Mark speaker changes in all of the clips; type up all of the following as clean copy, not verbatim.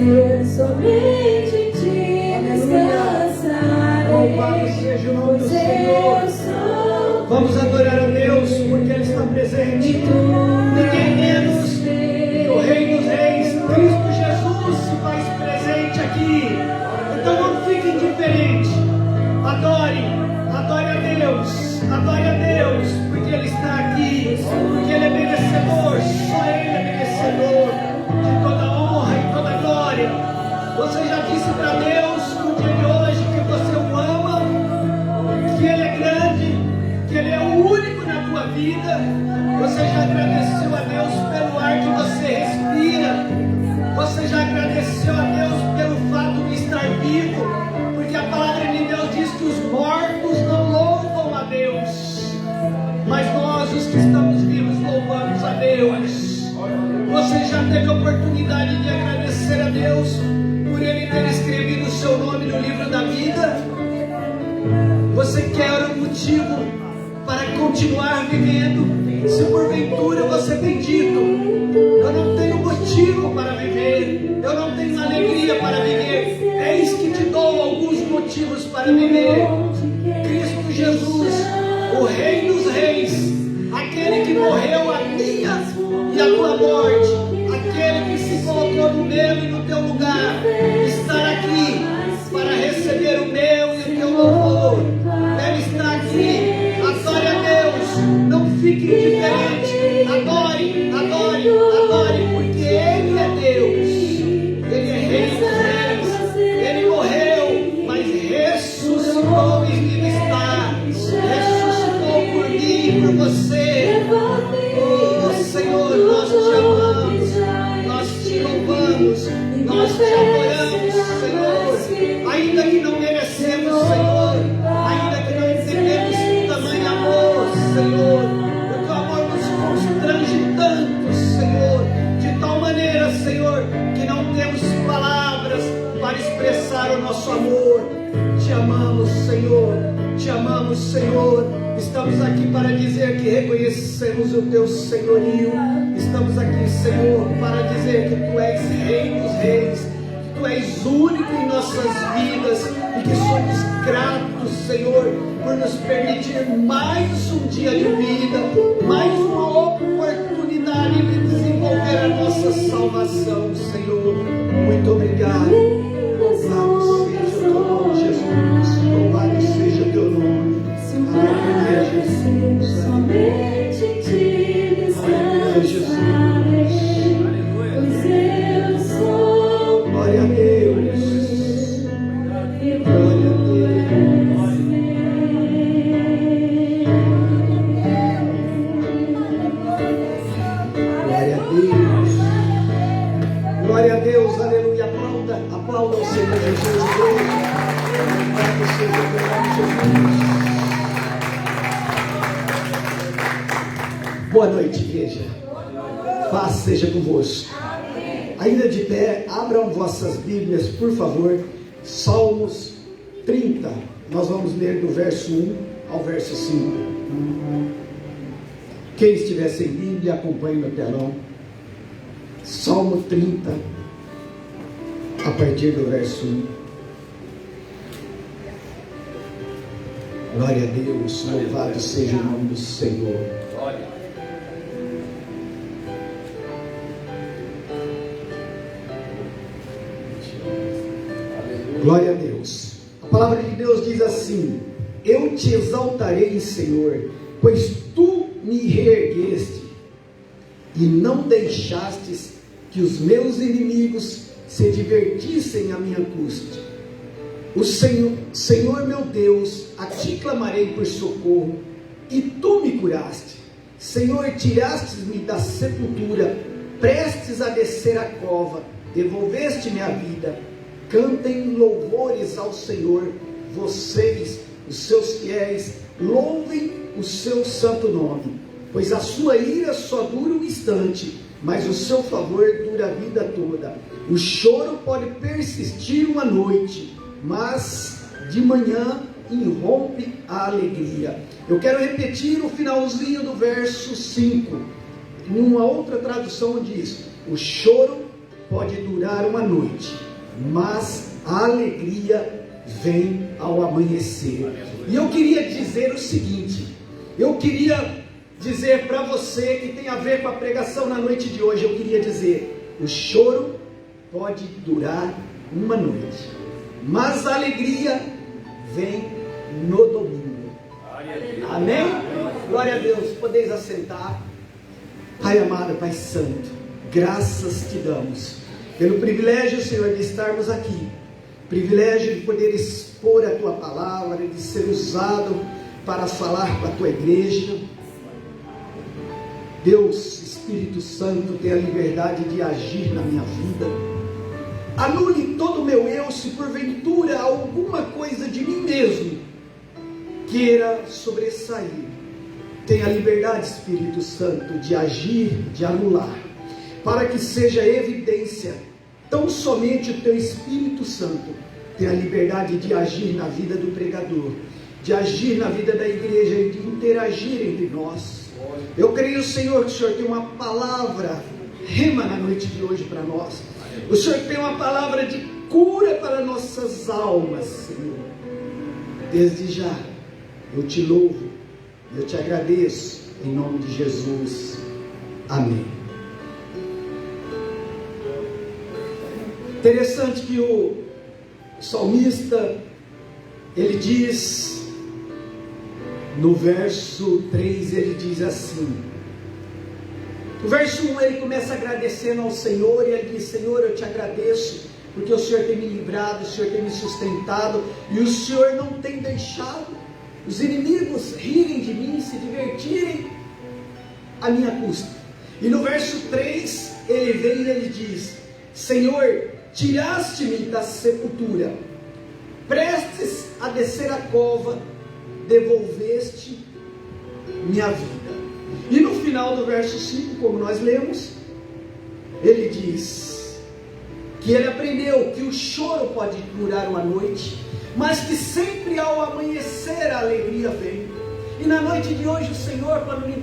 Speaker 1: você, somente em ti descansarei.
Speaker 2: Louvado seja o nome do Senhor. Vamos adorar a Deus porque Ele está presente. Ninguém menos que o Rei dos Reis, Cristo Jesus, se faz presente aqui. Então não fique indiferente. Adore a Deus, porque Ele está aqui, porque Ele é merecedor, só Ele é merecedor de toda honra e toda glória. Você já disse para Deus no dia de hoje que você o ama, que Ele é grande, que Ele é o único na tua vida. Você já agradeceu a Deus pelo ar que você respira. Você já agradeceu a Deus pelo fato de estar vivo, porque a palavra de Deus diz que os mortos não louvam a Deus, mas nós, os que estamos vivos, louvamos a Deus. Você já teve a oportunidade de agradecer a Deus por Ele ter escrevido o seu nome no livro da vida? Você quer um motivo para continuar vivendo? Se porventura você tem dito: eu não tenho motivo para viver, eu não tenho alegria para viver, eis que te dou alguns motivos para viver. Cristo Jesus, o Rei dos Reis, aquele que morreu a minha e a tua morte, aquele que se colocou no meu e no teu lugar, está aqui para receber o meu e o teu louvor. Ele está aqui. Adore a Deus, não fique indiferente. Adore, porque Ele é Deus, Ele é Rei dos Reis. Ele morreu, mas ressuscitou e vive está. Ressuscitou por mim e por você. Oh Senhor, nós te amamos, nós te louvamos, nós te adoramos, Senhor. Ainda que não merecemos, Senhor, ainda que não entendemos tamanho amor, Senhor, o teu amor nos constrange tanto, Senhor, de tal maneira, Senhor, que não temos palavras para expressar o nosso amor. Te amamos, Senhor, te amamos, Senhor. Estamos aqui para dizer que reconhecemos o teu senhorio. Estamos aqui, Senhor, para dizer que tu és Rei dos Reis, que tu és único em nossas vidas e que somos gratos, Senhor, por nos permitir mais um dia de vida, mais uma oportunidade de desenvolver a nossa salvação, Senhor. Muito obrigado. Louvado seja o teu nome, Jesus. Louvado seja o teu nome. Aleluia, Jesus.
Speaker 1: Somente em ti descansarei, pois eu sou.
Speaker 2: Glória a Deus. Glória a Deus. Glória a Deus. Glória a Deus. Aleluia. Aplauda o Senhor Jesus. Louvado seja o teu nome, Jesus. Boa noite, igreja. Paz seja convosco. Ainda de pé, abram vossas Bíblias, por favor. Salmos 30. Nós vamos ler do verso 1 ao verso 5. Quem estiver sem Bíblia, acompanhe no telão. Salmo 30, a partir do verso 1. Glória a Deus, louvado seja o nome do Senhor. Glória a Deus. A palavra de Deus diz assim: eu te exaltarei, Senhor, pois tu me reergueste e não deixastes que os meus inimigos se divertissem à minha custa. O Senhor meu Deus, a ti clamarei por socorro, e tu me curaste. Senhor, tirastes-me da sepultura, prestes a descer a cova, devolveste-me a vida. Cantem louvores ao Senhor, vocês, os seus fiéis, louvem o seu santo nome, pois a sua ira só dura um instante, mas o seu favor dura a vida toda. O choro pode persistir uma noite, mas de manhã irrompe a alegria. Eu quero repetir o finalzinho do verso 5. Em uma outra tradução diz: o choro
Speaker 3: pode durar uma noite, mas a alegria vem ao amanhecer. E eu queria dizer o seguinte, eu queria dizer para você que tem a ver com a pregação na noite de hoje, eu queria dizer, o choro pode durar uma noite, mas a alegria vem no domingo. Amém? Glória a Deus, podeis assentar. Pai amado, Pai santo, graças te damos pelo privilégio, Senhor, de estarmos aqui, privilégio de poder expor a tua palavra, de ser usado para falar com a tua igreja. Deus, Espírito Santo, tem a liberdade de agir na minha vida. Anule todo o meu eu, se porventura alguma coisa de mim mesmo queira sobressair. Tenha a liberdade, Espírito Santo, de agir, de anular, para que seja evidência. Tão somente o teu Espírito Santo tem a liberdade de agir na vida do pregador, de agir na vida da igreja e de interagir entre nós. Eu creio, Senhor, que o Senhor tem uma palavra rema na noite de hoje para nós. O Senhor tem uma palavra de cura para nossas almas, Senhor. Desde já, eu te louvo, eu te agradeço, em nome de Jesus. Amém. Interessante que o salmista, ele diz, no verso 3, ele diz assim, no verso 1 ele começa agradecendo ao Senhor, e ele diz, Senhor, eu te agradeço, porque o Senhor tem me livrado, o Senhor tem me sustentado, e o Senhor não tem deixado os inimigos rirem de mim, se divertirem à minha custa. E no verso 3, ele vem e ele diz, Senhor, tiraste-me da sepultura, prestes a descer a cova, devolveste minha vida. E no final do verso 5, como nós lemos, ele diz que ele aprendeu que o choro pode durar uma noite, mas que sempre ao amanhecer a alegria vem. E na noite de hoje o Senhor, quando me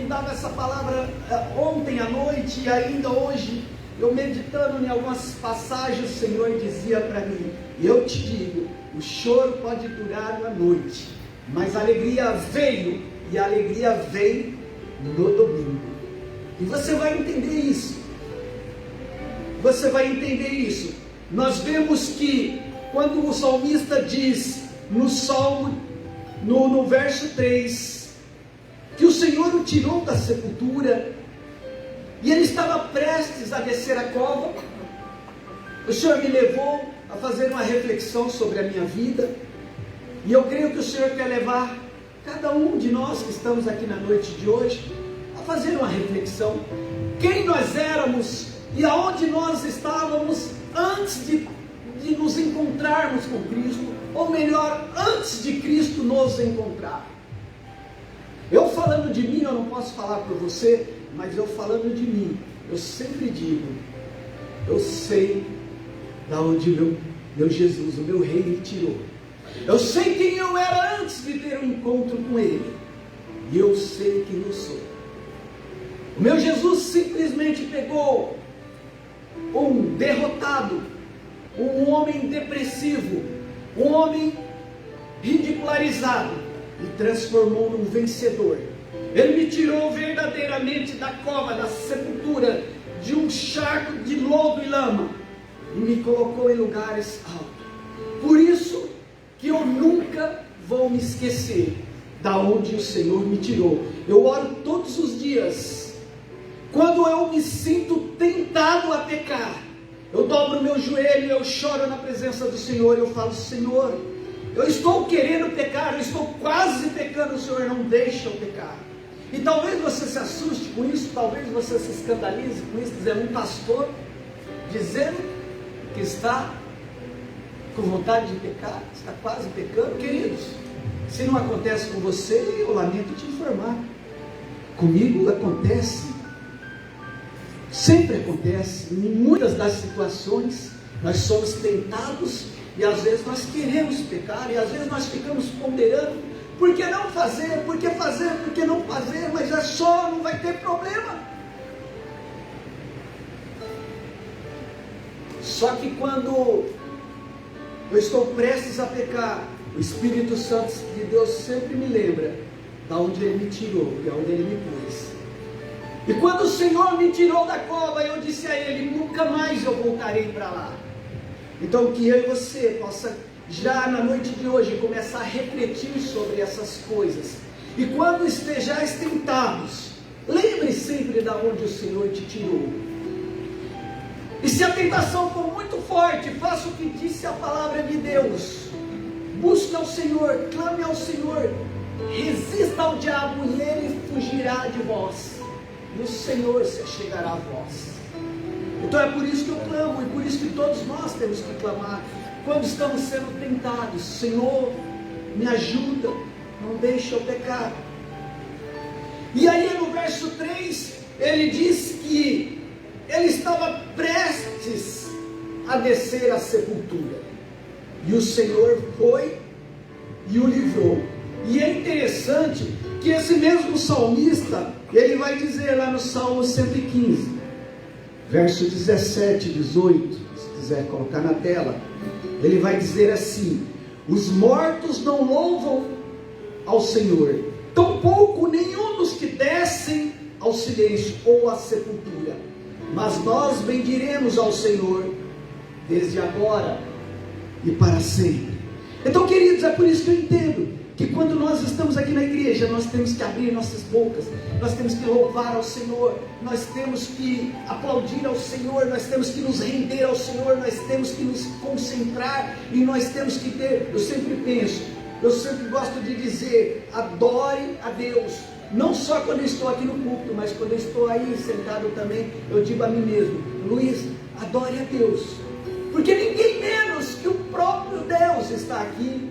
Speaker 3: dava essa palavra ontem à noite e ainda hoje, eu meditando em algumas passagens, o Senhor dizia para mim, eu te digo, o choro pode durar uma noite, mas a alegria veio, e a alegria vem no domingo. E você vai entender isso. Você vai entender isso. Nós vemos que quando o salmista diz no Salmo, no verso 3, que o Senhor o tirou da sepultura, e ele estava prestes a descer a cova, o Senhor me levou a fazer uma reflexão sobre a minha vida, e eu creio que o Senhor quer levar cada um de nós que estamos aqui na noite de hoje, a fazer uma reflexão, quem nós éramos, e aonde nós estávamos antes de nos encontrarmos com Cristo, ou melhor, antes de Cristo nos encontrar. Eu falando de mim, eu não posso falar por você, mas eu falando de mim, eu sempre digo, eu sei da onde meu Jesus, o meu rei, me tirou. Eu sei quem eu era antes de ter um encontro com Ele, e eu sei quem eu sou. O meu Jesus simplesmente pegou um derrotado, um homem depressivo, um homem ridicularizado, e transformou num vencedor. Ele me tirou verdadeiramente da cova, da sepultura, de um charco de lodo e lama, e me colocou em lugares altos. Por isso que eu nunca vou me esquecer da onde o Senhor me tirou. Eu oro todos os dias. Quando eu me sinto tentado a pecar, eu dobro meu joelho, eu choro na presença do Senhor, eu falo, Senhor, eu estou querendo pecar, eu estou quase pecando, o Senhor não deixa eu pecar. E talvez você se assuste com isso, talvez você se escandalize com isso, dizendo, um pastor dizendo que está com vontade de pecar, está quase pecando. Queridos, se não acontece com você, eu lamento te informar, comigo acontece, sempre acontece, em muitas das situações, nós somos tentados, e às vezes nós queremos pecar, e às vezes nós ficamos ponderando, por que não fazer, por que fazer, por que não fazer, mas é só, não vai ter problema. Só que quando eu estou prestes a pecar, o Espírito Santo de Deus sempre me lembra da onde Ele me tirou, de onde Ele me pôs. E quando o Senhor me tirou da cova, eu disse a Ele: nunca mais eu voltarei para lá. Então que eu e você possa já na noite de hoje começar a refletir sobre essas coisas. E quando estejais tentados, lembre sempre de onde o Senhor te tirou. E se a tentação for muito forte, faça o que disse a palavra de Deus. Busque ao Senhor, clame ao Senhor, resista ao diabo e ele fugirá de vós. E o Senhor se chegará a vós. Então é por isso que eu clamo, e por isso que todos nós temos que clamar. Quando estamos sendo tentados: Senhor, me ajuda, não deixe eu pecar. E aí no verso 3, ele diz que ele estava prestes a descer à sepultura. E o Senhor foi e o livrou. E é interessante que esse mesmo salmista, ele vai dizer lá no Salmo 115, verso 17, 18, se quiser colocar na tela, ele vai dizer assim: os mortos não louvam ao Senhor, tampouco nenhum dos que descem ao silêncio ou à sepultura, mas nós bendiremos ao Senhor desde agora e para sempre. Então, queridos, é por isso que eu entendo que quando nós estamos aqui na igreja, nós temos que abrir nossas bocas, nós temos que louvar ao Senhor, nós temos que aplaudir ao Senhor, nós temos que nos render ao Senhor, nós temos que nos concentrar e nós temos que ter, eu sempre penso, eu sempre gosto de dizer: adore a Deus, não só quando eu estou aqui no púlpito, mas quando eu estou aí sentado também, eu digo a mim mesmo: Luiz, adore a Deus, porque ninguém menos que o próprio Deus está aqui,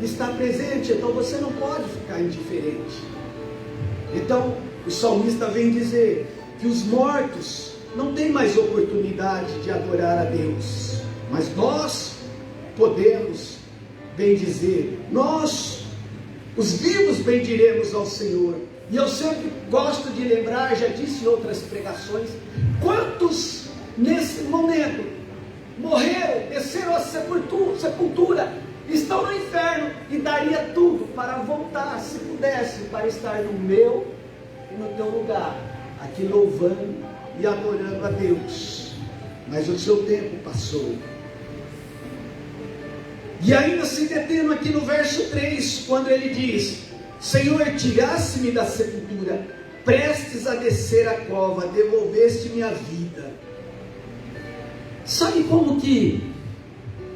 Speaker 3: está presente, então você não pode ficar indiferente. Então o salmista vem dizer que os mortos não têm mais oportunidade de adorar a Deus, mas nós podemos bendizer, nós, os vivos, bendiremos ao Senhor. E eu sempre gosto de lembrar, já disse em outras pregações, quantos nesse momento morreram, desceram à sepultura, estão no inferno e daria tudo para voltar, se pudesse, para estar no meu e no teu lugar, aqui louvando e adorando a Deus. Mas o seu tempo passou. E ainda se detendo aqui no verso 3, quando ele diz: Senhor, tiraste-me da sepultura, prestes a descer a cova, devolveste minha vida. Sabe como que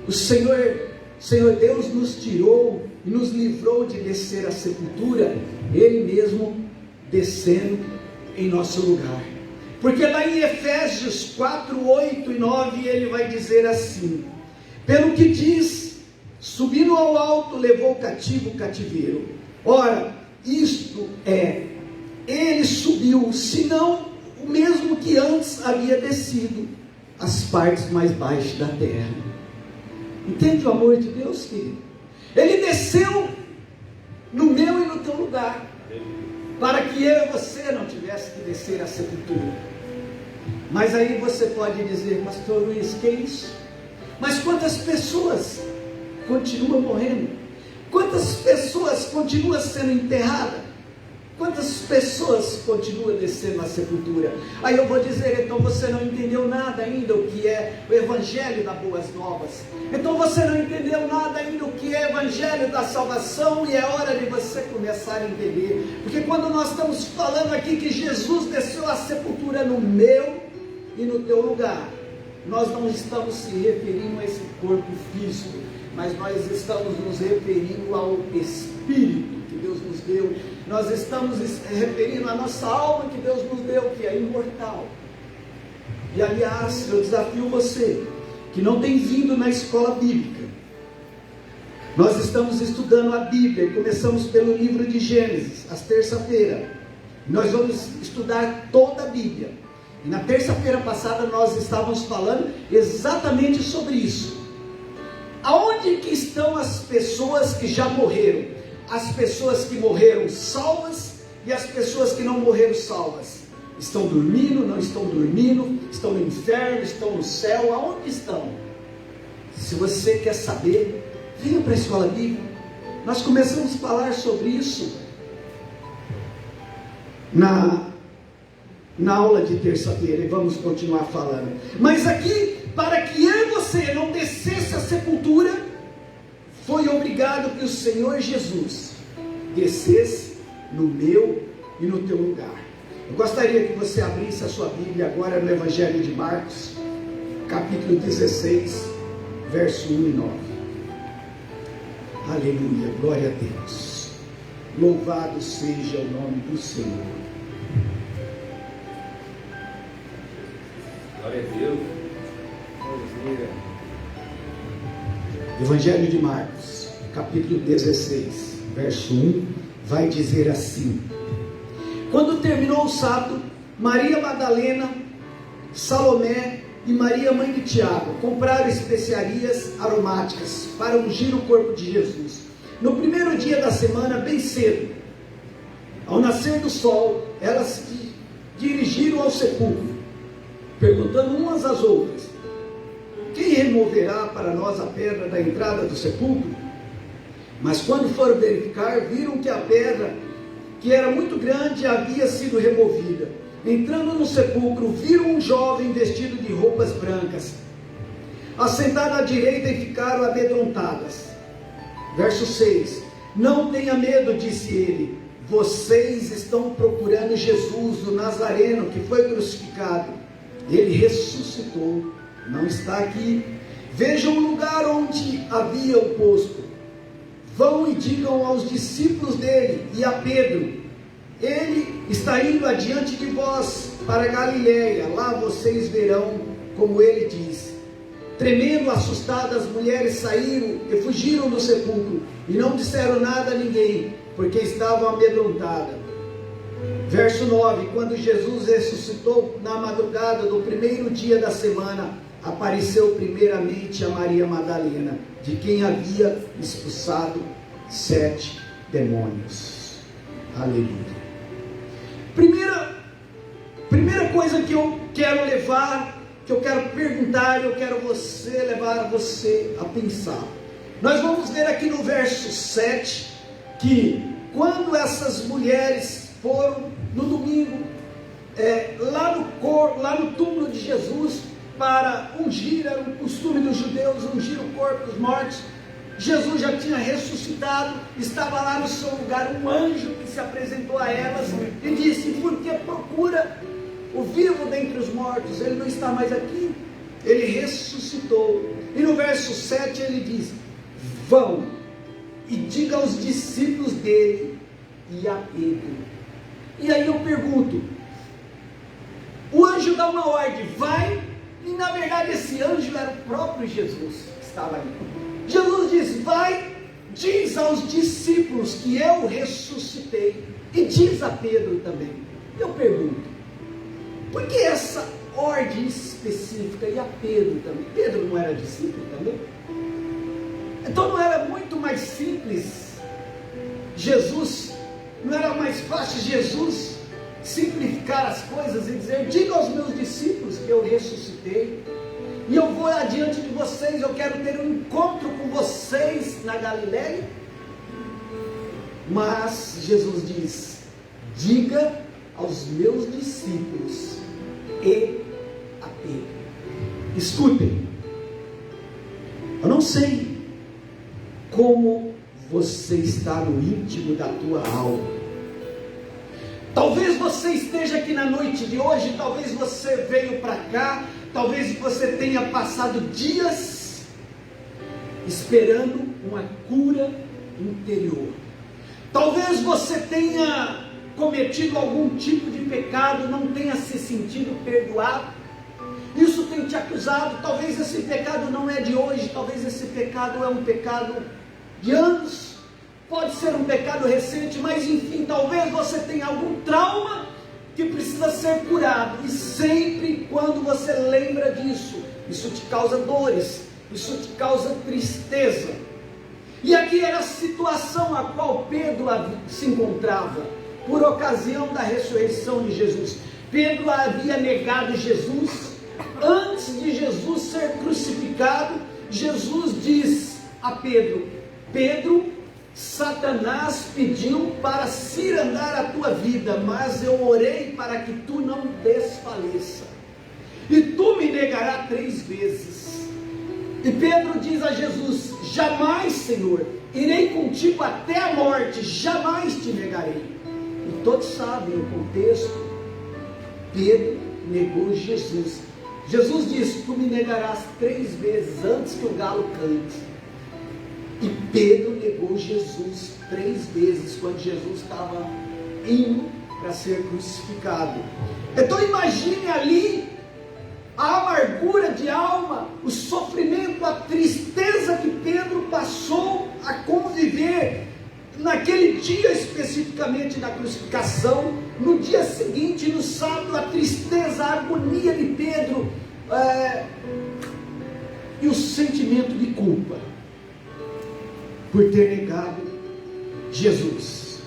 Speaker 3: o Senhor Deus nos tirou e nos livrou de descer à sepultura? Ele mesmo descendo em nosso lugar. Porque lá em Efésios 4, 8 e 9 ele vai dizer assim: pelo que diz, subindo ao alto, levou cativo o cativeiro. Ora, isto é, ele subiu, senão o mesmo que antes havia descido as partes mais baixas da terra. Entende o amor de Deus, querido? Ele desceu no meu e no teu lugar, para que eu e você não tivesse que descer à sepultura. Mas aí você pode dizer: pastor Luiz, que é isso? Mas quantas pessoas continuam morrendo? Quantas pessoas continuam sendo enterradas? Quantas pessoas continuam descendo à sepultura? Aí eu vou dizer: então você não entendeu nada ainda o que é o Evangelho das Boas Novas. Então você não entendeu nada ainda o que é o Evangelho da salvação, e é hora de você começar a entender. Porque quando nós estamos falando aqui que Jesus desceu à sepultura no meu e no teu lugar, nós não estamos se referindo a esse corpo físico, mas nós estamos nos referindo ao Espírito que Deus nos deu. Nós estamos referindo à nossa alma que Deus nos deu, que é imortal. E aliás, eu desafio você que não tem vindo na escola bíblica. Nós estamos estudando a Bíblia, começamos pelo livro de Gênesis, às terça-feira. Nós vamos estudar toda a Bíblia. E na terça-feira passada nós estávamos falando exatamente sobre isso. Aonde que estão as pessoas que já morreram? As pessoas que morreram salvas e as pessoas que não morreram salvas. Estão dormindo, não estão dormindo, estão no inferno, estão no céu, aonde estão? Se você quer saber, venha para a escola bíblica. Nós começamos a falar sobre isso na aula de terça-feira e vamos continuar falando. Mas aqui, para que eu e você não descesse à sepultura, foi obrigado que o Senhor Jesus descesse no meu e no teu lugar. Eu gostaria que você abrisse a sua Bíblia agora no Evangelho de Marcos, capítulo 16, verso 1 e 9. Aleluia, glória a Deus. Louvado seja o nome do Senhor.
Speaker 2: Glória a Deus.
Speaker 3: Evangelho de Marcos, capítulo 16, verso 1, vai dizer assim: quando terminou o sábado, Maria Madalena, Salomé e Maria, mãe de Tiago, compraram especiarias aromáticas para ungir o corpo de Jesus. No primeiro dia da semana, bem cedo, ao nascer do sol, elas se dirigiram ao sepulcro, perguntando umas às outras: quem removerá para nós a pedra da entrada do sepulcro? Mas quando foram verificar, viram que a pedra, que era muito grande, havia sido removida. Entrando no sepulcro, viram um jovem vestido de roupas brancas, assentado à direita, e ficaram amedrontadas. Verso 6: não tenha medo, disse ele, vocês estão procurando Jesus, o Nazareno, que foi crucificado. Ele ressuscitou, não está aqui. Vejam o lugar onde havia o posto. Vão e digam aos discípulos dele e a Pedro: ele está indo adiante de vós para Galiléia, lá vocês verão como ele disse. Tremendo, assustadas, as mulheres saíram e fugiram do sepulcro, e não disseram nada a ninguém, porque estavam amedrontadas. Verso 9: quando Jesus ressuscitou na madrugada do primeiro dia da semana, apareceu primeiramente a Maria Madalena, de quem havia expulsado 7 demônios. Aleluia. Primeira coisa que eu quero levar, que eu quero perguntar, eu quero levar você a pensar. Nós vamos ver aqui no verso 7, que quando essas mulheres foram no domingo, lá no túmulo de Jesus, para ungir, era um costume dos judeus ungir o corpo dos mortos. Jesus já tinha ressuscitado, estava lá no seu lugar um anjo que se apresentou a elas e disse: por que procura o vivo dentre os mortos? Ele não está mais aqui, ele ressuscitou. E no verso 7 ele diz: vão e diga aos discípulos dele e a Pedro. E aí eu pergunto, o anjo dá uma ordem, vai. E na verdade esse anjo era o próprio Jesus que estava ali. Jesus diz: vai, diz aos discípulos que eu ressuscitei, e diz a Pedro também. Eu pergunto, por que essa ordem específica e a Pedro também? Pedro não era discípulo também? Então não era muito mais simples Jesus, não era mais fácil Jesus simplificar as coisas e dizer: diga aos meus discípulos que eu ressuscitei, e eu vou adiante de vocês, eu quero ter um encontro com vocês na Galiléia? Mas Jesus diz: diga aos meus discípulos e a Pedro. Escutem, eu não sei como você está no íntimo da tua alma. Talvez você esteja aqui na noite de hoje, talvez você veio para cá, talvez você tenha passado dias esperando uma cura interior. Talvez você tenha cometido algum tipo de pecado, não tenha se sentido perdoado. Isso tem te acusado. Talvez esse pecado não é de hoje, talvez esse pecado é um pecado de anos. Pode ser um pecado recente, mas enfim, talvez você tenha algum trauma que precisa ser curado. E sempre quando você lembra disso, isso te causa dores, isso te causa tristeza. E aqui era a situação a qual Pedro se encontrava, por ocasião da ressurreição de Jesus.
Speaker 2: Pedro havia negado Jesus. Antes de Jesus ser crucificado, Jesus diz a Pedro: Pedro, Satanás pediu para cirandar a tua vida, mas eu orei para que tu não desfaleça, e tu me negarás 3 vezes. E Pedro diz a Jesus: jamais, Senhor, irei contigo até a morte, jamais te negarei. E todos sabem o contexto. Pedro negou Jesus. Jesus disse: tu me negarás 3 vezes antes que o galo cante. E Pedro negou Jesus 3 vezes quando Jesus estava indo para ser crucificado. Então imagine ali a amargura de alma, o sofrimento, a tristeza que Pedro passou a conviver naquele dia especificamente da crucificação. No dia seguinte, no sábado, a tristeza, a agonia de Pedro e o sentimento de culpa por ter negado Jesus.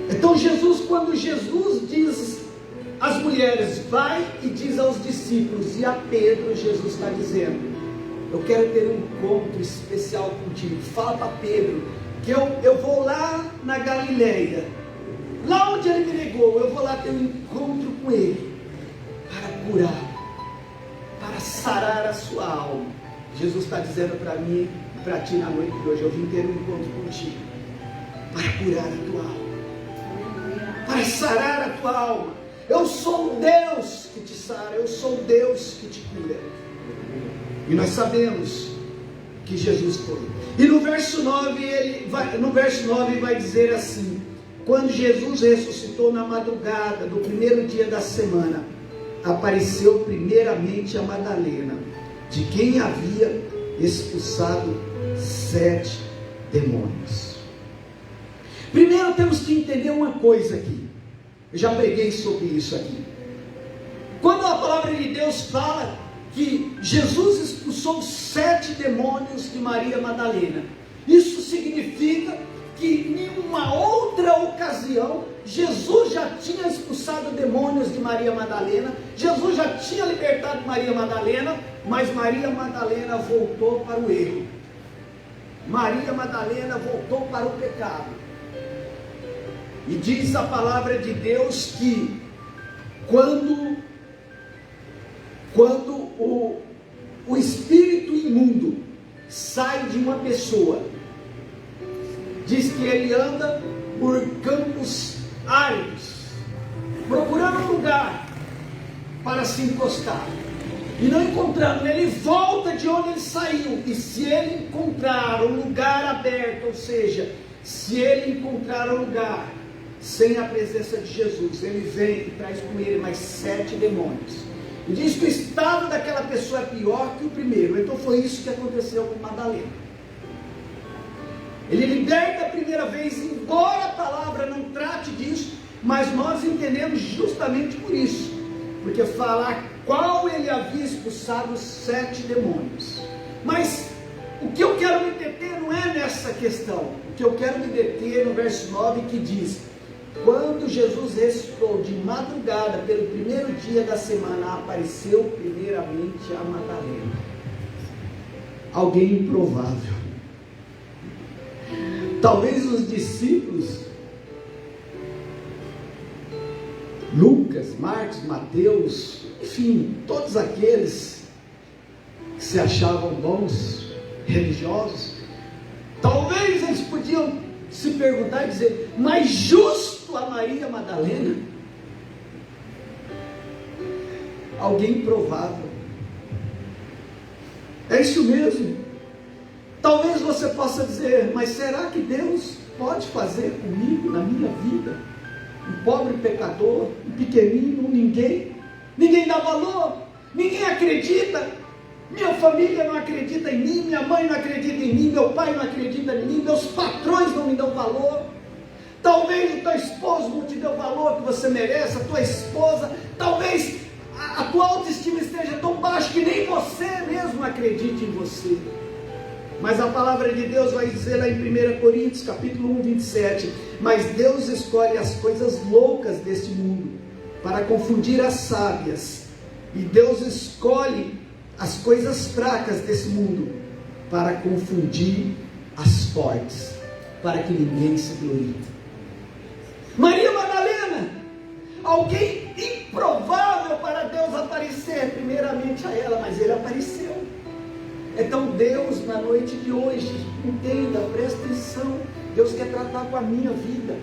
Speaker 2: Então Jesus, quando Jesus diz às mulheres, vai e diz aos discípulos, e a Pedro, Jesus está dizendo: eu quero ter um encontro especial contigo. Fala para Pedro que eu vou lá na Galileia, lá onde ele me negou, eu vou lá ter um encontro com ele, para curar, para sarar a sua alma. Jesus está dizendo para mim e para ti na noite de hoje: eu vim ter um encontro contigo, para curar a tua alma, para sarar a tua alma. Eu sou Deus que te sara, eu sou Deus que te cura. E nós sabemos que Jesus foi. E no verso 9 ele vai dizer assim: quando Jesus ressuscitou na madrugada do primeiro dia da semana, apareceu primeiramente a Madalena, de quem havia expulsado 7 demônios. Primeiro temos que entender uma coisa aqui. Eu já preguei sobre isso aqui. Quando a palavra de Deus fala que Jesus expulsou 7 demônios de Maria Madalena, isso significa que em uma outra ocasião Jesus já tinha expulsado demônios de Maria Madalena, Jesus já tinha libertado Maria Madalena, mas Maria Madalena voltou para o erro, Maria Madalena voltou para o pecado. E diz a palavra de Deus que quando o espírito imundo sai de uma pessoa, diz que ele anda por campos áridos, procurando um lugar para se encostar, e não encontrando, ele volta de onde ele saiu. E se ele encontrar um lugar aberto, ou seja, se ele encontrar um lugar sem a presença de Jesus, ele vem e traz com ele mais 7 demônios. E diz que o estado daquela pessoa é pior que o primeiro. Então foi isso que aconteceu com Madalena. Ele liberta a primeira vez, embora a palavra não trate disso, mas nós entendemos justamente por isso, porque fala a qual ele havia expulsado 7 demônios. Mas o que eu quero me deter não é nessa questão. O que eu quero me deter é no verso 9, que diz: quando Jesus ressuscitou de madrugada, pelo primeiro dia da semana, apareceu primeiramente a Madalena. Alguém improvável. Talvez os discípulos, Lucas, Marcos, Mateus, enfim, todos aqueles que se achavam bons, religiosos, talvez eles podiam se perguntar e dizer: mas justo a Maria Madalena? Alguém improvável. É isso mesmo. Talvez você possa dizer: mas será que Deus pode fazer comigo, na minha vida? Um pobre pecador, um pequenino, um ninguém. Ninguém dá valor, ninguém acredita. Minha família não acredita em mim, minha mãe não acredita em mim, meu pai não acredita em mim, meus patrões não me dão valor. Talvez o teu esposo não te deu o valor que você merece, a tua esposa. Talvez a tua autoestima esteja tão baixa que nem você mesmo acredite em você. Mas a palavra de Deus vai dizer lá em 1 Coríntios capítulo 1, 27, mas Deus escolhe as coisas loucas deste mundo
Speaker 3: para confundir as sábias. E Deus escolhe as coisas fracas desse mundo para confundir as fortes, para que ninguém se glorie. Maria Madalena, alguém improvável para Deus aparecer, primeiramente a ela, mas ele apareceu. Então Deus, na noite de hoje, entenda, presta atenção, Deus quer tratar com a minha vida,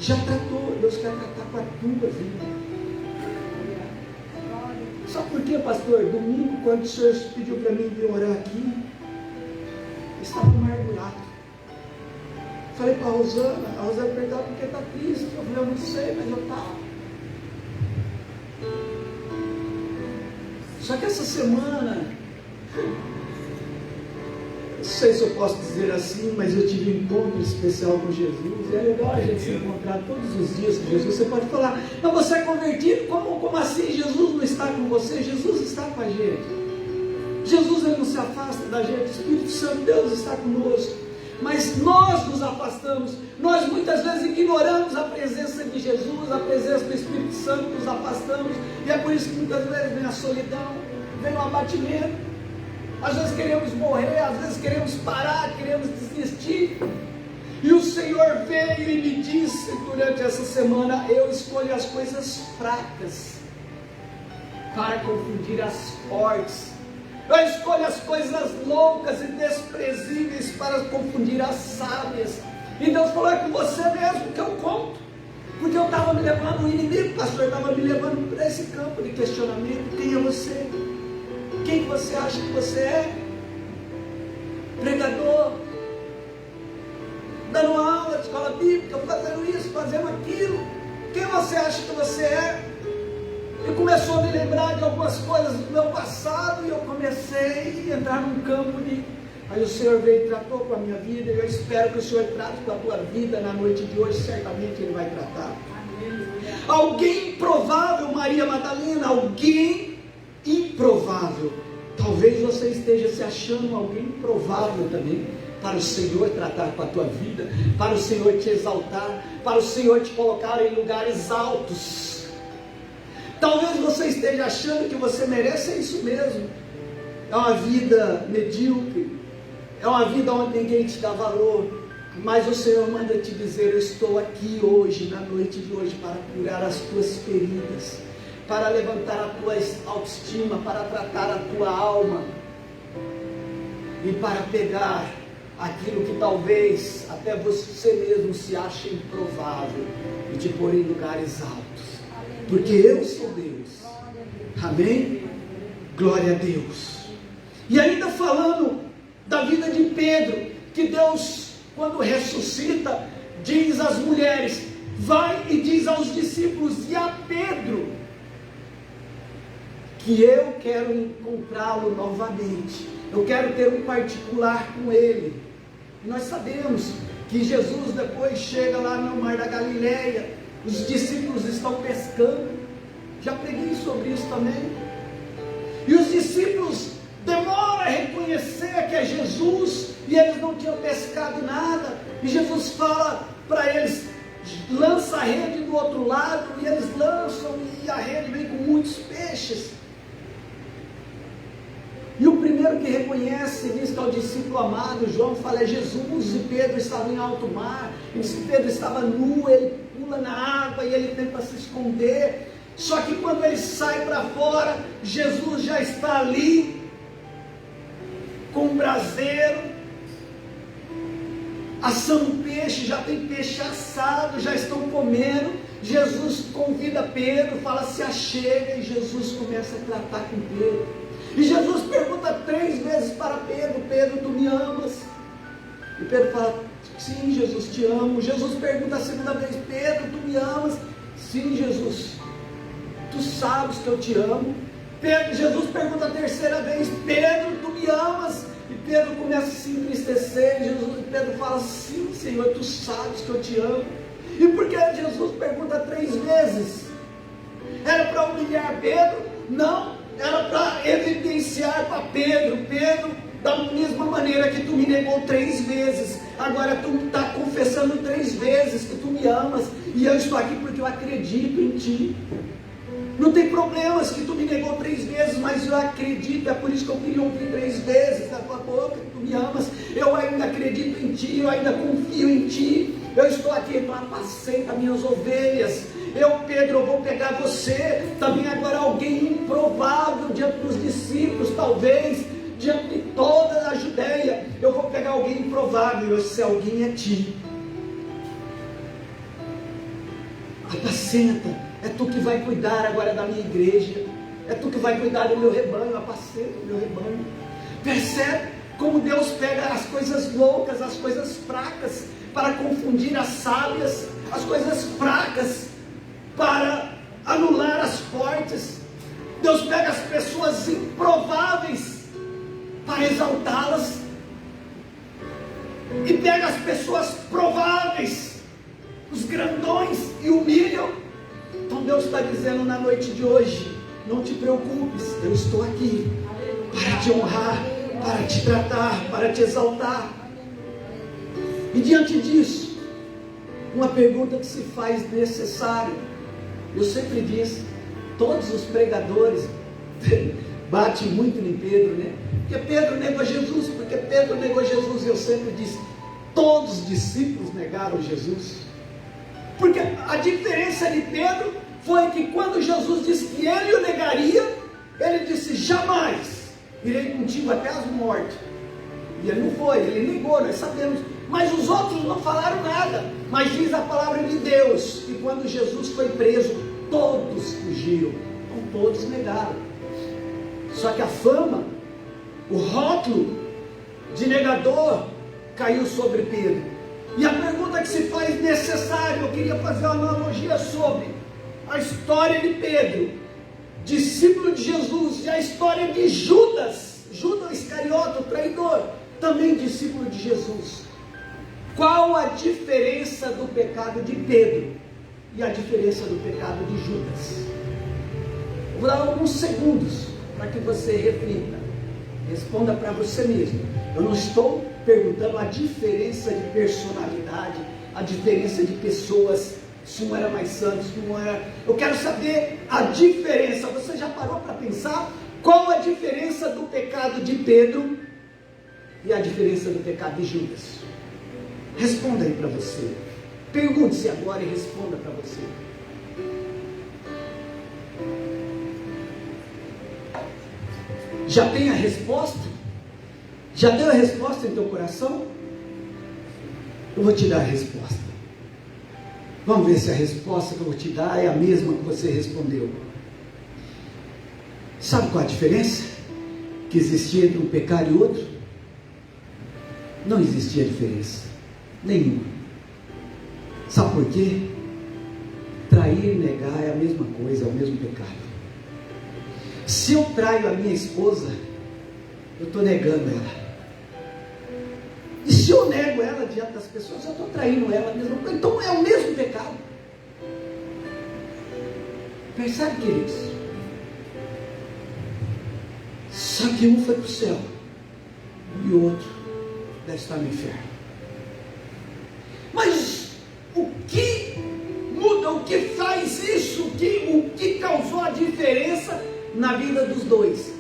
Speaker 3: já tratou, Deus quer tratar com a tua vida. Sabe por quê, pastor? Domingo, quando o senhor pediu para mim vir orar aqui, eu estava amargurado. Falei para a Rosana perguntava por que está triste. Eu falei, eu não sei, mas eu estava. Só que essa semana, não sei se eu posso dizer assim, mas eu tive um encontro especial com Jesus. E é legal a gente se encontrar todos os dias com Jesus. Você pode falar, não, você é convertido? Como assim? Jesus não está com você? Jesus está com a gente. Jesus, ele não se afasta da gente. O Espírito Santo, Deus está conosco. Mas nós nos afastamos. Nós muitas vezes ignoramos a presença de Jesus, a presença do Espírito Santo, nos afastamos. E é por isso que muitas vezes vem a solidão, vem o abatimento. Às vezes queremos morrer, às vezes queremos parar, queremos desistir. E o Senhor veio e me disse durante essa semana, eu escolho as coisas fracas para confundir as fortes. Eu escolho as coisas loucas e desprezíveis para confundir as sábias. E Deus falou, é com você mesmo que eu conto. Porque eu estava me levando, o inimigo, pastor, estava me levando para esse campo de questionamento. Quem é você? Quem você acha que você é? Pregador, dando aula de escola bíblica, fazendo isso, fazendo aquilo. Quem você acha que você é? E começou a me lembrar de algumas coisas do meu passado, e eu comecei a entrar num campo de... Aí o Senhor veio e tratou com a minha vida, e eu espero que o Senhor trate com a tua vida na noite de hoje, certamente Ele vai tratar. Alguém improvável, Maria Madalena, alguém improvável. Talvez você esteja se achando alguém improvável também, para o Senhor tratar com a tua vida, para o Senhor te exaltar, para o Senhor te colocar em lugares altos. Talvez você esteja achando que você merece isso mesmo. É uma vida medíocre, é uma vida onde ninguém te dá valor. Mas o Senhor manda te dizer, eu estou aqui hoje, na noite de hoje, para curar as tuas feridas, para levantar a tua autoestima, para tratar a tua alma, e para pegar aquilo que talvez até você mesmo se ache improvável, e te pôr em lugares altos. Porque eu sou Deus. Amém? Glória a Deus. E ainda falando da vida de Pedro, que Deus, quando ressuscita, diz às mulheres, vai e diz aos discípulos e a Pedro, que eu quero encontrá-lo novamente. Eu quero ter um particular com ele. E nós sabemos que Jesus depois chega lá no mar da Galileia. Os discípulos estão pescando. Já preguei sobre isso também. E os discípulos demoram a reconhecer que é Jesus. E eles não tinham pescado nada. E Jesus fala para eles, lança a rede do outro lado. E eles lançam e a rede vem com muitos peixes. E o primeiro que reconhece, diz que é o discípulo amado, João fala, é Jesus. E Pedro estava em alto mar. E diz que Pedro estava nu, ele pula na água e ele tenta se esconder. Só que quando ele sai para fora, Jesus já está ali, com um braseiro, assando peixe, já tem peixe assado, já estão comendo. Jesus convida Pedro, fala, se achega, e Jesus começa a tratar com Pedro. E Jesus pergunta 3 vezes para Pedro, Pedro, tu me amas? E Pedro fala, sim, Jesus, te amo. Jesus pergunta a segunda vez, Pedro, tu me amas? Sim, Jesus, tu sabes que eu te amo. Jesus pergunta a terceira vez, Pedro, tu me amas? E Pedro começa a se entristecer. E Pedro fala, sim, Senhor, tu sabes que eu te amo. E por que Jesus pergunta 3 vezes? Era para humilhar Pedro? Não. Era para evidenciar para Pedro, Pedro, da mesma maneira que tu me negou 3 vezes, agora tu está confessando 3 vezes que tu me amas, e eu estou aqui porque eu acredito em ti. Não tem problemas que tu me negou 3 vezes, mas eu acredito, é por isso que eu queria ouvir 3 vezes da tua boca que tu me amas. Eu ainda acredito em ti, eu ainda confio em ti. Eu estou aqui, tu apacenta minhas ovelhas. Pedro, eu vou pegar você. Também agora alguém improvável diante dos discípulos, talvez, diante de toda a Judeia. Eu vou pegar alguém improvável, esse alguém é ti. Apacenta, é tu que vai cuidar agora da minha igreja, é tu que vai cuidar do meu rebanho, apacenta o meu rebanho. Percebe como Deus pega as coisas loucas, as coisas fracas, para confundir as sábias, as coisas fracas, para anular as fortes. Deus pega as pessoas improváveis, para exaltá-las, e pega as pessoas prováveis, os grandões, e humilham. Então Deus está dizendo na noite de hoje: não te preocupes, eu estou aqui para te honrar, para te tratar, para te exaltar. E diante disso, uma pergunta que se faz necessário. Eu sempre disse, todos os pregadores batem muito em Pedro, né? Porque Pedro negou Jesus, porque Pedro negou Jesus. Eu sempre disse, todos os discípulos negaram Jesus. Porque a diferença de Pedro foi que quando Jesus disse que ele o negaria, ele disse: jamais irei contigo até as mortes. E ele não foi, ele negou, nós sabemos. Mas os outros não falaram nada. Mas diz a palavra de Deus que quando Jesus foi preso, todos fugiram. Então todos negaram. Só que a fama, o rótulo de negador caiu sobre Pedro. E a pergunta que se faz necessária, eu queria fazer uma analogia sobre a história de Pedro, discípulo de Jesus, e a história de Judas Iscariote, o traidor, também discípulo de Jesus. Qual a diferença do pecado de Pedro e a diferença do pecado de Judas? Eu vou dar alguns segundos para que você reflita, responda para você mesmo. Eu não estou perguntando a diferença de personalidade, a diferença de pessoas, se um era mais santo, se um era... Eu quero saber a diferença. Você já parou para pensar qual a diferença do pecado de Pedro e a diferença do pecado de Judas? Responda aí para você. Pergunte-se agora e responda para você. Já tem a resposta? Já deu a resposta em teu coração? Eu vou te dar a resposta. Vamos ver se a resposta que eu vou te dar é a mesma que você respondeu. Sabe qual a diferença que existia entre um pecado e outro? Não existia diferença nenhuma. Sabe por quê? Trair e negar é a mesma coisa, é o mesmo pecado. Se eu traio a minha esposa, eu estou negando ela. E se eu nego ela diante das pessoas, eu estou traindo ela mesmo. Então é o mesmo pecado. Percebe, queridos? Só que um foi para o céu e o outro deve estar no inferno. Mas o que muda, o que faz isso, o que causou a diferença na vida dos dois?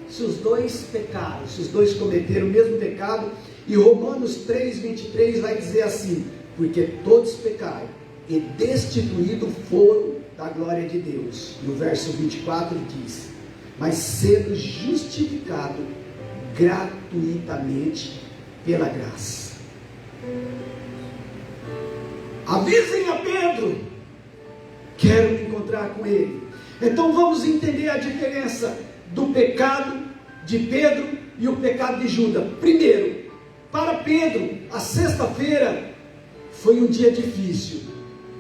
Speaker 3: Se os dois pecaram, se os dois cometeram o mesmo pecado. E Romanos 3:23 vai dizer assim: porque todos pecaram e destituídos foram da glória de Deus. E o verso 24 diz: mas sendo justificado gratuitamente pela graça. Avisem a Pedro, quero me encontrar com ele. Então vamos entender a diferença do pecado de Pedro e o pecado de Judas. Primeiro, para Pedro, a sexta-feira foi um dia difícil,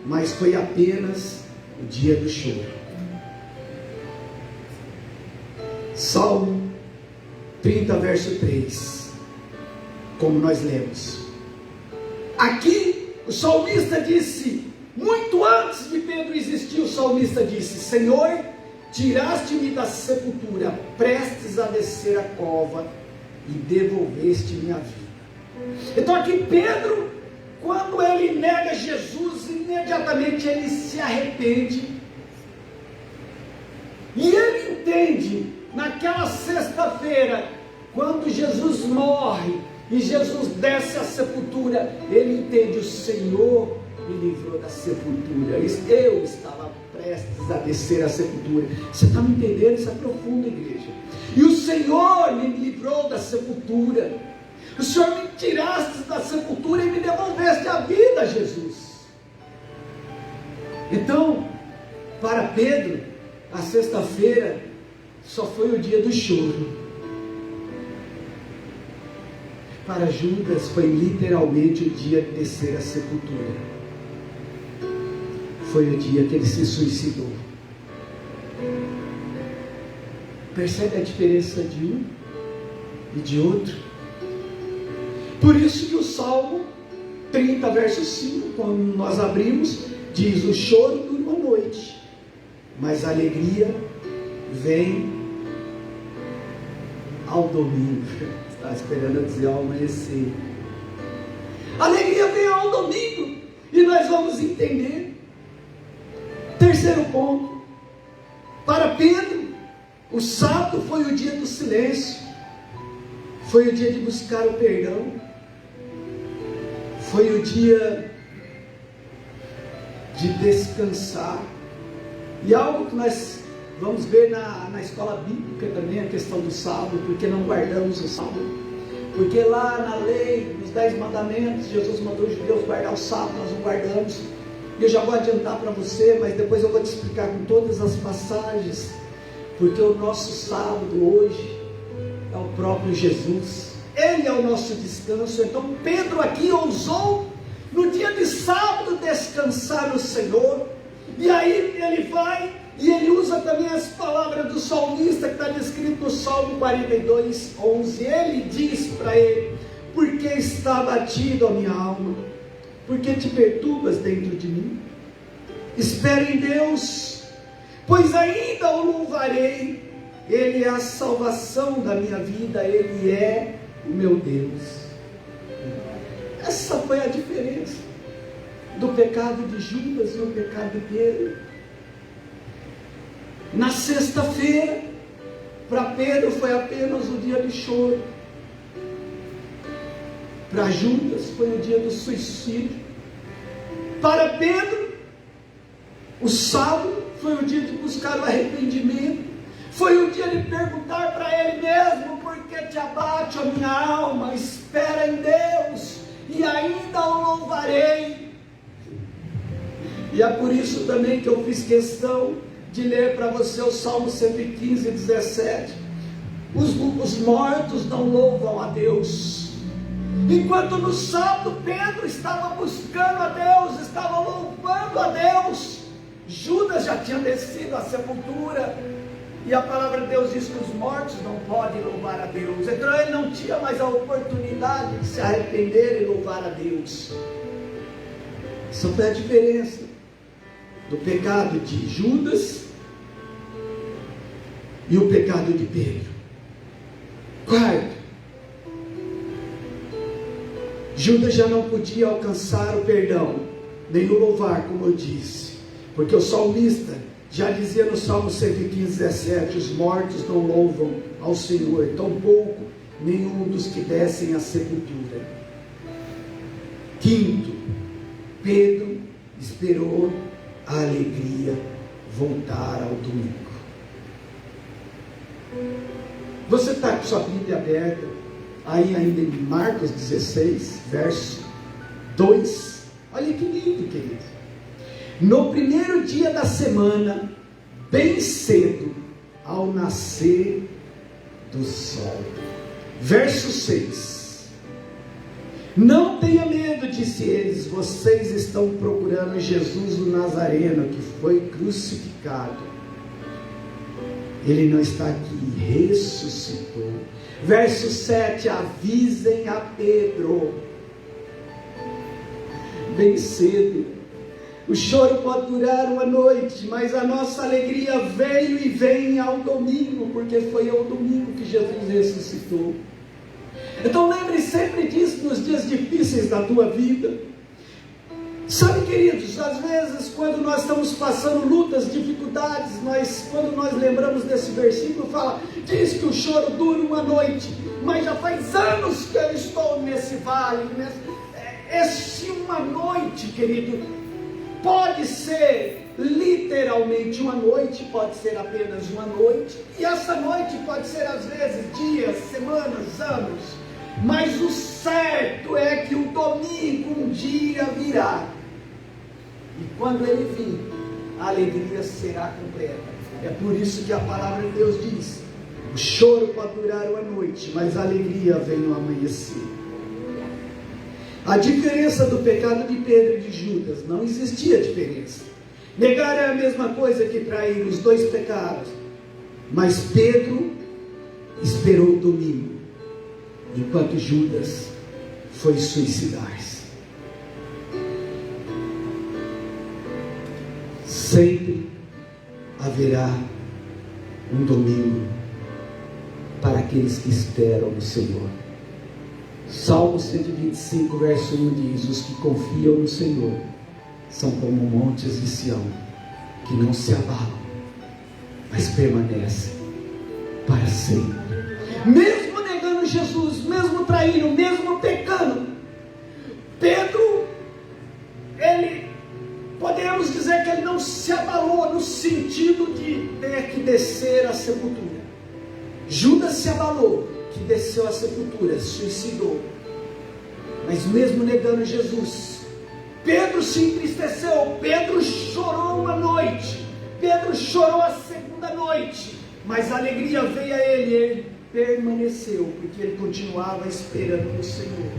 Speaker 3: mas foi apenas o dia do choro. Salmo 30, verso 3, como nós lemos. Aqui o salmista disse, muito antes de Pedro existir, o salmista disse: Senhor, tiraste-me da sepultura, prestes a descer a cova, e devolveste minha vida. Então aqui Pedro, quando ele nega Jesus, imediatamente ele se arrepende. E ele entende, naquela sexta-feira, quando Jesus morre e Jesus desce à sepultura, ele entende: o Senhor me livrou da sepultura, eu estava prestes a descer à sepultura. Você está me entendendo? Isso é profundo, igreja. E o Senhor me livrou da sepultura. O Senhor me tiraste da sepultura e me devolveste a vida, Jesus. Então, para Pedro, a sexta-feira só foi o dia do choro. Para Judas foi literalmente o dia de descer à sepultura. Foi o dia que ele se suicidou. Percebe a diferença de um e de outro? Por isso que o Salmo 30, verso 5, quando nós abrimos, diz: o choro dura uma noite, mas a alegria vem ao domingo. Estava esperando eu dizer ao amanhecer. A alegria vem ao domingo, e nós vamos entender. Terceiro ponto, para Pedro, o sábado foi o dia do silêncio, foi o dia de buscar o perdão, foi o dia de descansar. E algo que nós vamos ver na escola bíblica também, a questão do sábado, porque não guardamos o sábado. Porque lá na lei, nos 10 mandamentos, Jesus mandou os judeus guardar o sábado, nós não guardamos. E eu já vou adiantar para você, mas depois eu vou te explicar com todas as passagens, porque o nosso sábado hoje é o próprio Jesus. Ele é o nosso descanso. Então Pedro aqui ousou no dia de sábado descansar no Senhor. E aí ele vai e ele usa também as palavras do salmista, que está descrito no Salmo 42, 11. Ele diz para ele: por que está abatido a minha alma? Por que te perturbas dentro de mim? Espere em Deus, pois ainda o louvarei. Ele é a salvação da minha vida, Ele é o meu Deus. Essa foi a diferença do pecado de Judas e o pecado de Pedro. Na sexta-feira, para Pedro foi apenas o dia de choro. Para Judas foi o dia do suicídio. Para Pedro, o sábado foi o dia de buscar o arrependimento. Foi o dia de perguntar para ele mesmo: por que te abate a minha alma? Espera em Deus, e ainda o louvarei. E é por isso também que eu fiz questão de ler para você o Salmo 115, 17. Os mortos não louvam a Deus. Enquanto no sábado Pedro estava buscando a Deus, estava louvando a Deus, Judas já tinha descido à sepultura. E a palavra de Deus diz que os mortos não podem louvar a Deus. Então ele não tinha mais a oportunidade de se arrepender e louvar a Deus. Essa foi a diferença do pecado de Judas e o pecado de Pedro. Quarto, Judas já não podia alcançar o perdão, nem o louvar, como eu disse, porque o salmista já dizia no Salmo 115, 17: os mortos não louvam ao Senhor, tampouco nenhum dos que descem à sepultura. Quinto, Pedro esperou a alegria voltar ao domingo. Você está com sua Bíblia aberta aí ainda em Marcos 16, verso 2. Olha que lindo, querido. No primeiro dia da semana, bem cedo, ao nascer do sol. Verso 6. Não tenha medo, disse eles, vocês estão procurando Jesus o Nazareno, que foi crucificado. Ele não está aqui, ressuscitou. Verso 7, avisem a Pedro. Bem cedo. O choro pode durar uma noite, mas a nossa alegria veio e vem ao domingo, porque foi ao domingo que Jesus ressuscitou. Então lembre sempre disso nos dias difíceis da tua vida. Sabe, queridos, às vezes quando nós estamos passando lutas, dificuldades, quando nós lembramos desse versículo, diz que o choro dura uma noite, mas já faz anos que eu estou nesse vale. Esse uma noite, querido, pode ser literalmente uma noite, pode ser apenas uma noite, e essa noite pode ser às vezes dias, semanas, anos, mas o certo é que o domingo um dia virá, e quando ele vir, a alegria será completa. É por isso que a palavra de Deus diz: o choro pode durar uma noite, mas a alegria vem no amanhecer. A diferença do pecado de Pedro e de Judas, não existia diferença. Negar é a mesma coisa que trair, os dois pecados. Mas Pedro esperou o domingo, enquanto Judas foi suicidar-se. Sempre haverá um domingo para aqueles que esperam no Senhor. Salmo 125, verso 1 diz: os que confiam no Senhor são como montes de Sião, que não se abalam, mas permanecem para sempre. Mesmo negando Jesus, mesmo traindo, mesmo pecando, Pedro, podemos dizer que ele não se abalou no sentido de ter que descer à sepultura. Judas se abalou, que desceu à sepultura, suicidou. Mas mesmo negando Jesus, Pedro se entristeceu, Pedro chorou uma noite, Pedro chorou a segunda noite, mas a alegria veio a ele permaneceu, porque ele continuava esperando no Senhor.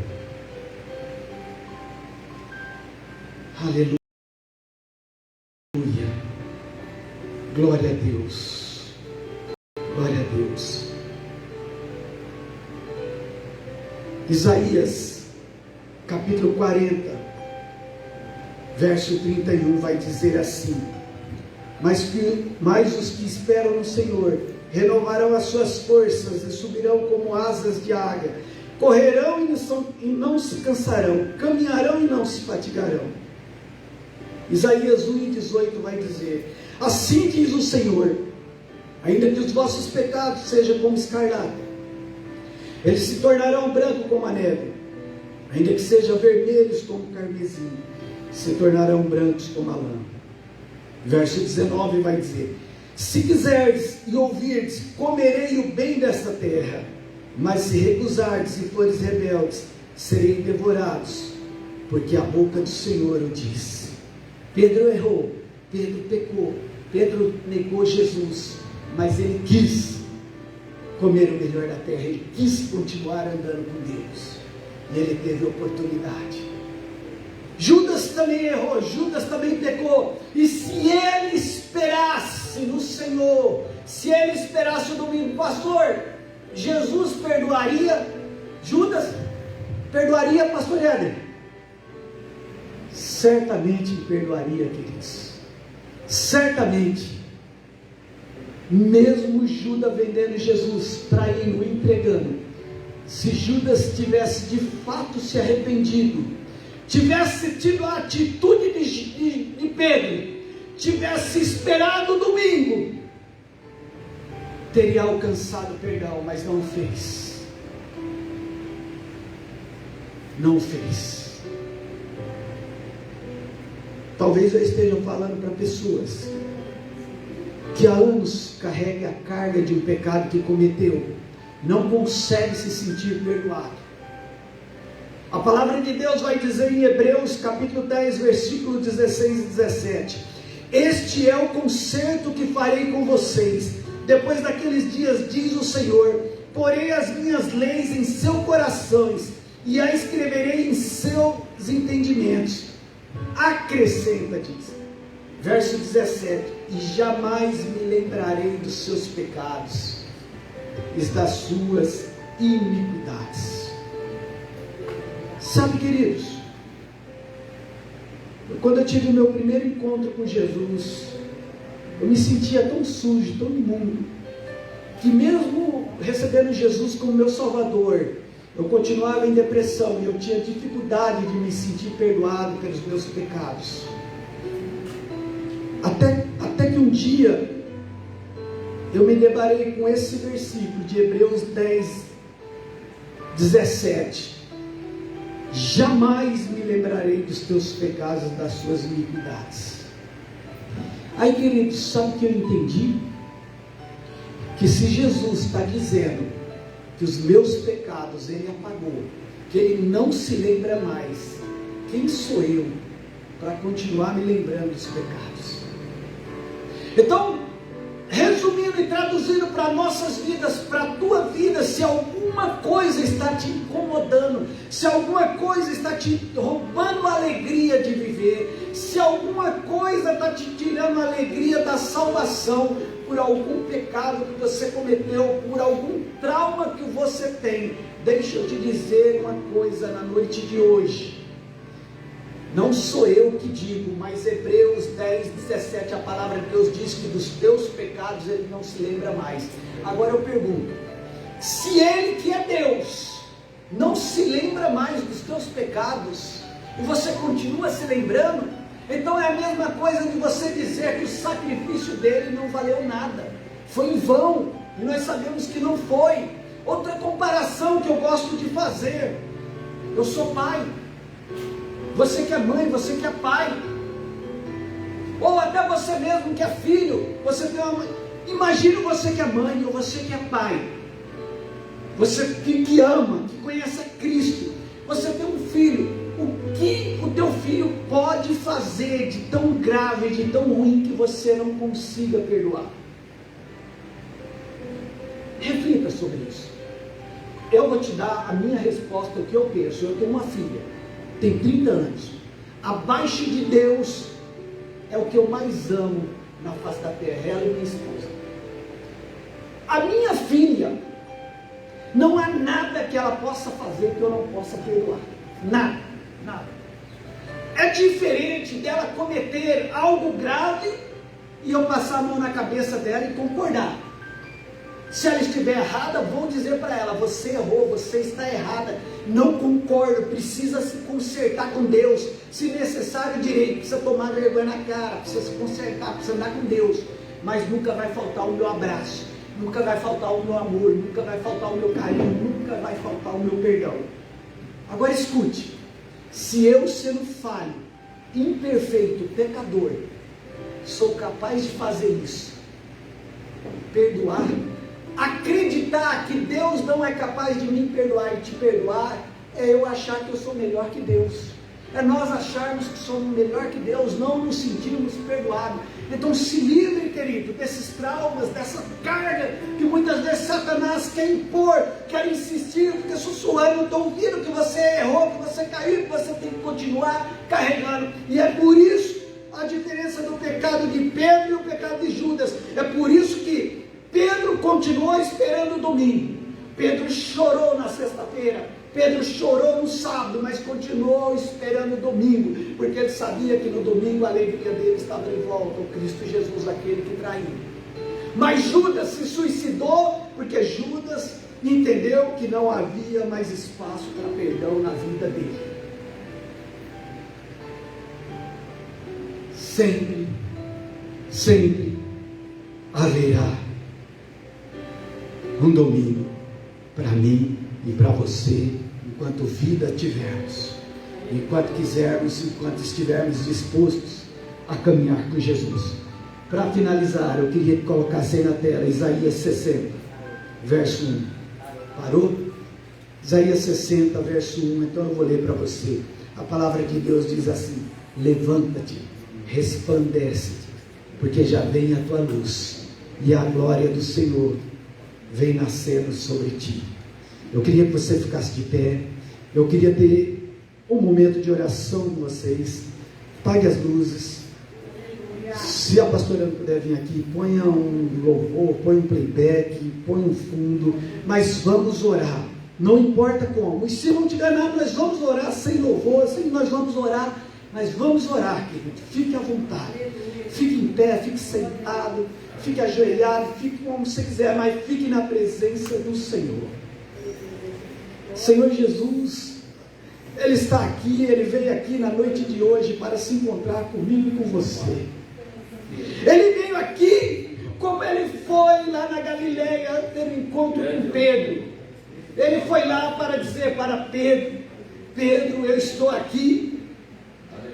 Speaker 3: Aleluia, glória a Deus, glória a Deus. Isaías, capítulo 40, verso 31, vai dizer assim: mas os que esperam no Senhor renovarão as suas forças e subirão como asas de águia, correrão e não se cansarão, caminharão e não se fatigarão. Isaías 1:18 vai dizer: assim diz o Senhor, ainda que os vossos pecados sejam como escarlata, eles se tornarão branco como a neve, ainda que sejam vermelhos como o carmesim, se tornarão brancos como a lã. Verso 19 vai dizer: se quiserdes e ouvirdes, comerei o bem desta terra, mas se recusardes e fores rebeldes, serei devorados, porque a boca do Senhor o disse. Pedro errou, Pedro pecou, Pedro negou Jesus, mas ele quis comer o melhor da terra, ele quis continuar andando com Deus, e ele teve oportunidade. Judas também errou, Judas também pecou, e se ele esperasse no Senhor, se ele esperasse o domingo, pastor, Jesus perdoaria Judas? Perdoaria, pastor Éder? Certamente perdoaria, queridos, certamente. Mesmo Judas vendendo Jesus, traindo, entregando, se Judas tivesse de fato se arrependido, tivesse tido a atitude de Pedro, tivesse esperado o domingo, teria alcançado perdão, mas não fez. Não fez. Talvez eu esteja falando para pessoas que há anos carregam a carga de um pecado que cometeu, não consegue se sentir perdoado. A palavra de Deus vai dizer em Hebreus capítulo 10, versículo 16 e 17: este é o concerto que farei com vocês, depois daqueles dias, diz o Senhor, porei as minhas leis em seus corações, e a escreverei em seus entendimentos. Acrescenta, diz, verso 17, e jamais me lembrarei dos seus pecados e das suas iniquidades. Sabe, queridos, quando eu tive o meu primeiro encontro com Jesus, eu me sentia tão sujo, tão imundo, que mesmo recebendo Jesus como meu Salvador, eu continuava em depressão e eu tinha dificuldade de me sentir perdoado pelos meus pecados. Até que um dia eu me deparei com esse versículo de Hebreus 10, 17. Jamais me lembrarei dos teus pecados, das suas iniquidades. Aí, queridos, sabe o que eu entendi? Que se Jesus está dizendo que os meus pecados Ele apagou, que Ele não se lembra mais, quem sou eu para continuar me lembrando dos pecados? Então, resumindo e traduzindo para nossas vidas, para a tua vida, se alguma coisa está te incomodando, se alguma coisa está te roubando a alegria de viver, se alguma coisa está te tirando a alegria da salvação, por algum pecado que você cometeu, por algum trauma que você tem, deixa eu te dizer uma coisa na noite de hoje. Não sou eu que digo, mas Hebreus 10, 17, a palavra de Deus diz que dos teus pecados Ele não se lembra mais. Agora eu pergunto, se Ele que é Deus, não se lembra mais dos teus pecados, e você continua se lembrando, então é a mesma coisa de você dizer que o sacrifício dele não valeu nada, foi em vão, e nós sabemos que não foi. Outra comparação que eu gosto de fazer, eu sou pai, você que é mãe, você que é pai, ou até você mesmo que é filho, você tem uma mãe. Imagina você que é mãe, ou você que é pai, você que ama, que conhece a Cristo, você tem um filho. O que o teu filho pode fazer de tão grave, de tão ruim, que você não consiga perdoar? Reflita sobre isso. Eu vou te dar a minha resposta, o que eu penso. Eu tenho uma filha, tem 30 anos, abaixo de Deus, é o que eu mais amo na face da terra, ela e minha esposa. A minha filha, não há nada que ela possa fazer que eu não possa perdoar, nada. Nada. É diferente dela cometer algo grave e eu passar a mão na cabeça dela e concordar. Se ela estiver errada, vou dizer para ela: você errou, você está errada, não concordo, precisa se consertar com Deus, se necessário direito, precisa tomar vergonha na cara, precisa se consertar, precisa andar com Deus, mas nunca vai faltar o meu abraço, nunca vai faltar o meu amor, nunca vai faltar o meu carinho, nunca vai faltar o meu perdão. Agora escute. Se eu, sendo falho, imperfeito, pecador, sou capaz de fazer isso, perdoar, acreditar que Deus não é capaz de me perdoar e te perdoar, é eu achar que eu sou melhor que Deus, é nós acharmos que somos melhor que Deus, não nos sentirmos perdoados. Então se livre, querido, desses traumas, dessa carga que muitas vezes Satanás quer impor, quer insistir, fica sussurrando, estou ouvindo que você errou, que você caiu, que você tem que continuar carregando. E é por isso a diferença do pecado de Pedro e o pecado de Judas. É por isso que Pedro continuou esperando o domingo, Pedro chorou na sexta-feira, Pedro chorou no sábado, mas continuou esperando o domingo, porque ele sabia que no domingo a alegria dele estava de volta, o Cristo Jesus, aquele que traiu. Mas Judas se suicidou, porque Judas entendeu que não havia mais espaço para perdão na vida dele. Sempre, sempre haverá um domingo para mim e para você, enquanto vida tivermos, enquanto quisermos, enquanto estivermos dispostos a caminhar com Jesus. Para finalizar, eu queria que colocasse aí na tela Isaías 60, verso 1. Parou? Isaías 60, verso 1. Então eu vou ler para você. A palavra de Deus diz assim: levanta-te, resplandece, porque já vem a tua luz, e a glória do Senhor vem nascendo sobre ti. Eu queria que você ficasse de pé. Eu queria ter um momento de oração com vocês. Apague as luzes. Se a pastora não puder vir aqui, ponha um louvor, ponha um playback, ponha um fundo, mas vamos orar, não importa como. E se não tiver nada, nós vamos orar sem louvor, nós vamos orar, mas vamos orar, querido. Fique à vontade, fique em pé, fique sentado, fique ajoelhado, fique como você quiser, mas fique na presença do Senhor. Senhor Jesus, Ele está aqui, Ele veio aqui na noite de hoje para se encontrar comigo e com você. Ele veio aqui como Ele foi lá na Galileia ter um encontro com Pedro. Ele foi lá para dizer para Pedro: Pedro, eu estou aqui,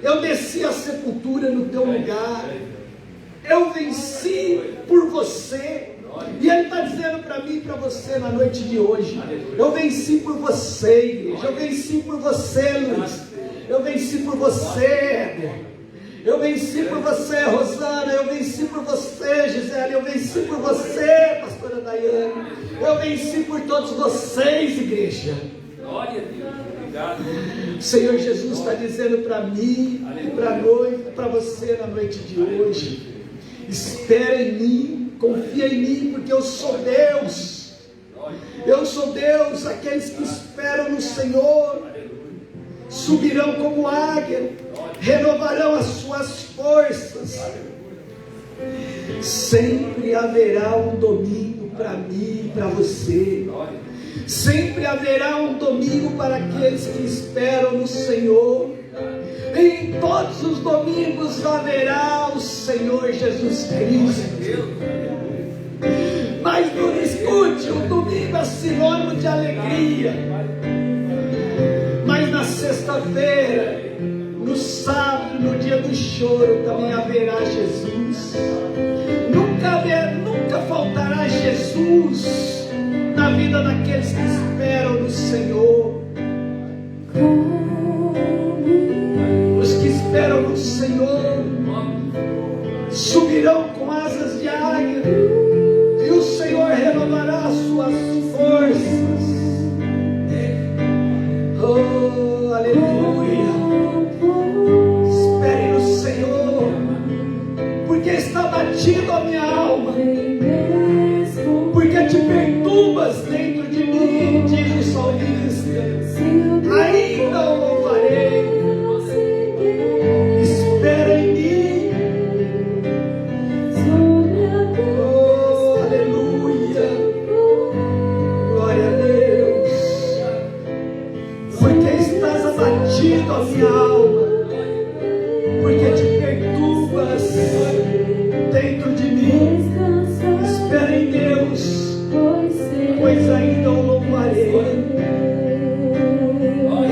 Speaker 3: eu desci a sepultura no teu lugar, eu venci por você. E Ele está dizendo para mim e para você na noite de hoje: eu venci por você, igreja, eu venci por você, Luiz, eu venci por você, Éder, eu venci por você, Rosana, eu venci por você, Gisele, eu venci por você, pastora Daiane, eu venci por todos vocês, igreja.
Speaker 4: Glória a Deus, obrigado.
Speaker 3: O Senhor Jesus está dizendo para mim e para você na noite de hoje: espera em mim, confia em mim, porque eu sou Deus. Eu sou Deus. Aqueles que esperam no Senhor subirão como águia, renovarão as suas forças. Sempre haverá um domingo para mim e para você. Sempre haverá um domingo para aqueles que esperam no Senhor. Em todos os domingos haverá o Senhor Jesus Cristo. Mas não escute, o domingo é sinônimo de alegria. Mas na sexta-feira, no sábado, no dia do choro, também haverá Jesus. Nunca faltará Jesus na vida daqueles que esperam no Senhor. Os que esperam no Senhor subirão com asas de águia, e o Senhor renovará as suas forças. Oh, aleluia. Espere no Senhor, porque está batido a minha alma, porque te perturbas dentro de mim, diz o salmista. Ainda o louvarei. Espera em mim. Oh, aleluia. Glória a Deus. Porque estás abatido a minha alma, porque te perturbas dentro de mim. Espera em Deus, pois ainda o louvarei.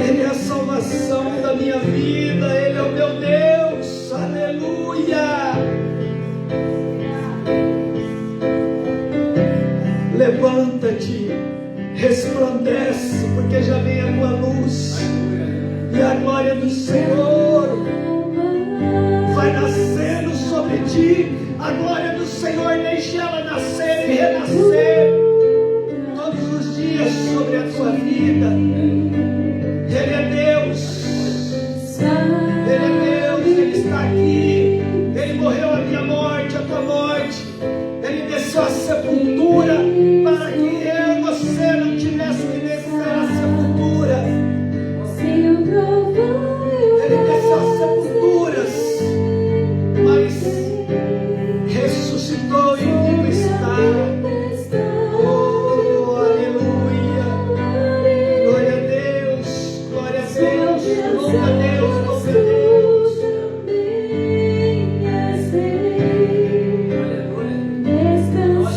Speaker 3: Ele é a salvação da minha vida, Ele é o meu Deus. Aleluia. Levanta-te, resplandece, porque já vem a tua luz, e a glória do Senhor vai nascendo sobre ti. A glória do Senhor deixa ela nascer e renascer todos os dias sobre a tua vida. Ele é Deus, Ele é Deus, Ele está aqui. Ele morreu a minha morte, a tua morte. Ele desceu à sepultura para que eu e você não tivesse que descer à sepultura. Ele desceu às sepulturas, mas ressuscitou e vivo está. Oh, aleluia. Glória a Deus, glória a Deus, louva a Deus, louva a Deus.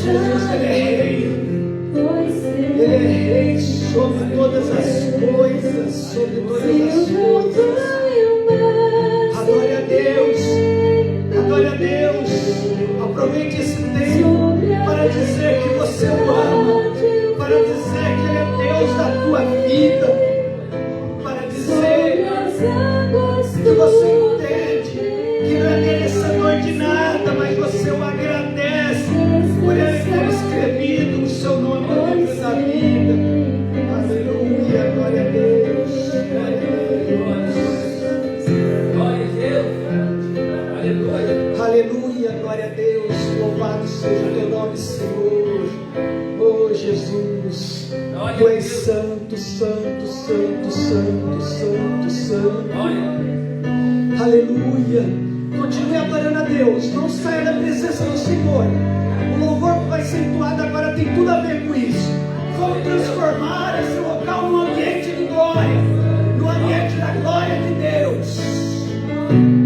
Speaker 3: Jesus, Ele é rei. Ele é rei sobre todas as coisas, sobre todas as coisas. Adore a Deus, adore a Deus. Aproveite esse tempo para dizer que você o ama, para dizer que Ele é Deus da tua vida, para dizer que você entende que não é merecedor de nada, mas você o agradece por Ele ter escrevido o seu nome no livro da vida. Aleluia, glória a Deus, glória a Deus. Aleluia, glória a Deus. Louvado seja o teu nome, Senhor. Oh Jesus, tu és santo, santo, santo, santo, santo, santo. Aleluia. Continue adorando a Deus, não saia da presença do Senhor. O louvor que vai ser entoado agora tem tudo a ver com isso. Vamos transformar esse local
Speaker 2: no ambiente de glória, no ambiente da glória de Deus.